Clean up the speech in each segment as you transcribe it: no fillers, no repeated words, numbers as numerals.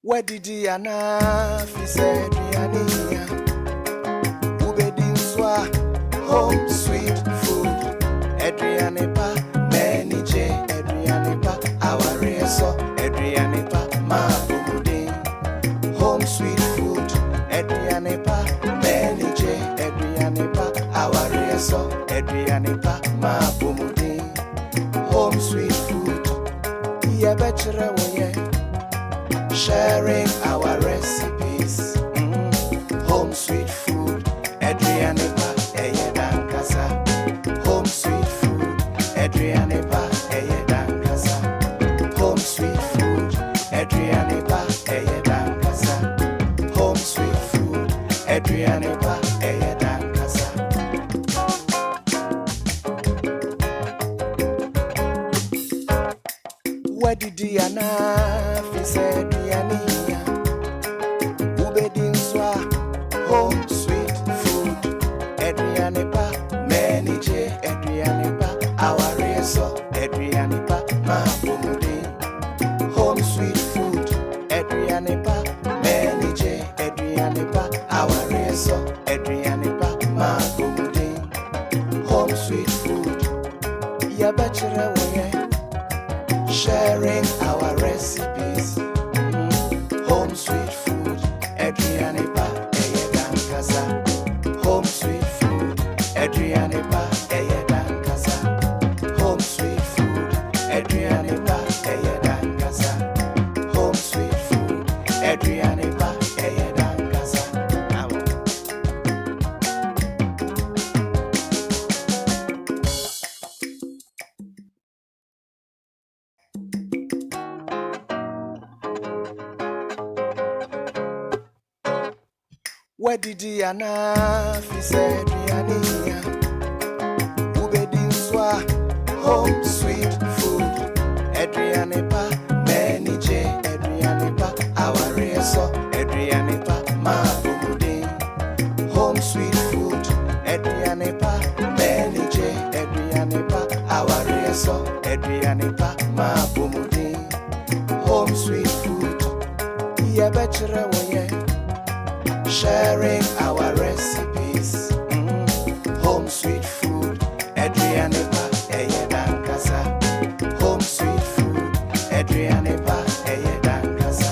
Where did Diana fi said Riania? Ubedin swa home sweet food. Adrianepa manage Adrianepa our reso Adrianepa ma bumude. Home sweet food. Adrianepa manage Adrianepa our reso Adrianepa ma bumude. Home sweet food. Yeah, betcha sharing our recipes. Home sweet food. Adrianepa eyedan kasa. Home sweet food. Adrianepa eyedan kasa. Home sweet food. Adrianepa eyedan kasa. Home sweet food. Adrianepa eyedan kasa. Where did Diana fi said Diania? Ubedin swa home sweet food. Adrianepa manage Adrianepa our reso Adrianepa ma bumude. Home sweet food. Adrianepa manage Adrianepa our reso Adrianepa ma bumude. Home sweet food. Ya betcha sharing our recipes. Home sweet food. Adrianepa eyedan kasa. Home sweet food. Adrianepa eyedan kasa. Home sweet food. Adrianepa eyedan kasa. Home sweet food. Adrianepa eyedan kasa. Where did Diana fi said Diania? Ubedin swa home sweet food. Adrianepa manage Adrianepa our reso Adrianepa ma bumude. Home sweet food. Adrianepa manage Adrianepa our reso Adrianepa ma bumude. Home sweet food. Yeah, betcha sharing our recipes. Home sweet food. Adrianepa eyedan kasa. Home sweet food. Adrianepa eyedan kasa.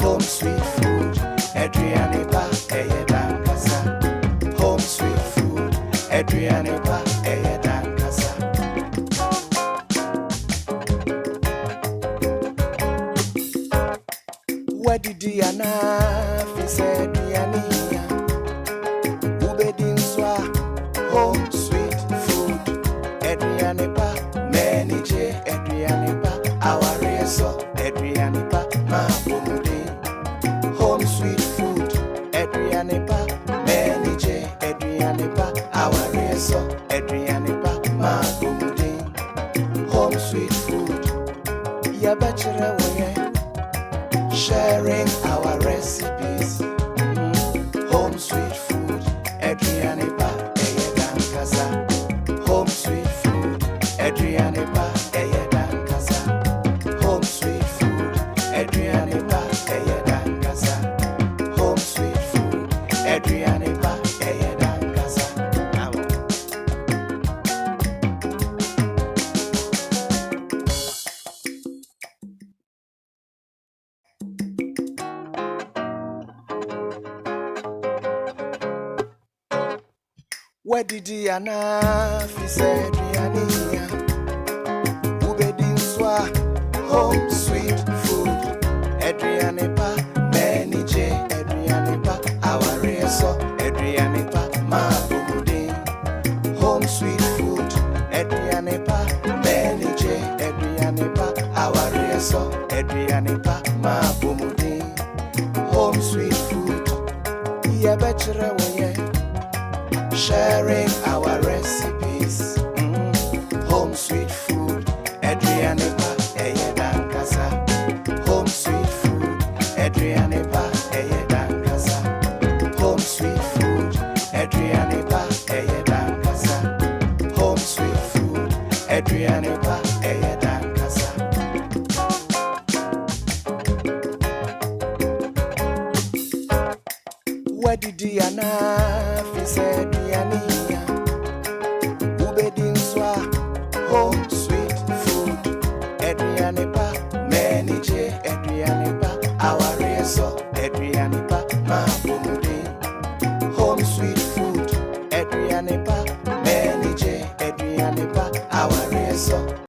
Home sweet food. Adrianepa eyedan kasa. Home sweet food. Adrianepa eyedan kasa. Where did Diana fi said Diania? Ubedin swa home sweet food. Adrianepa manage Adrianepa our reso Adrianepa ma bumude. Home sweet food. Adrianepa manage Adrianepa our reso Adrianepa ma bumude. Home sweet food. Ya betcha sharing our recipes. Home sweet food. Adrianepa eyedan kasa. Home sweet food. Adrianepa eyedan kasa. Home sweet food. Adrianepa eyedan kasa. Home sweet food. Adrianepa eyedan kasa. Where did Diana fi said Diania? Ubedin swa home sweet food. Adrianepa manage Adrianepa our reso Adrianepa ma bumude. Home sweet food. Adrianepa manage Adrianepa our reso Adrianepa ma bumude. Home sweet food. Yeah, betcha sharing our recipes. Home sweet food. Adrianepa eyedan kasa. Home sweet food. Adrianepa eyedan kasa. Home sweet food. Adrianepa eyedan kasa. Home sweet food. Adrianepa eyedan kasa. did Diana? Fi said Diana. Ubedin swa home sweet food. Edrianepa, many J. Edrianepa, our reso. Edrianepa, ma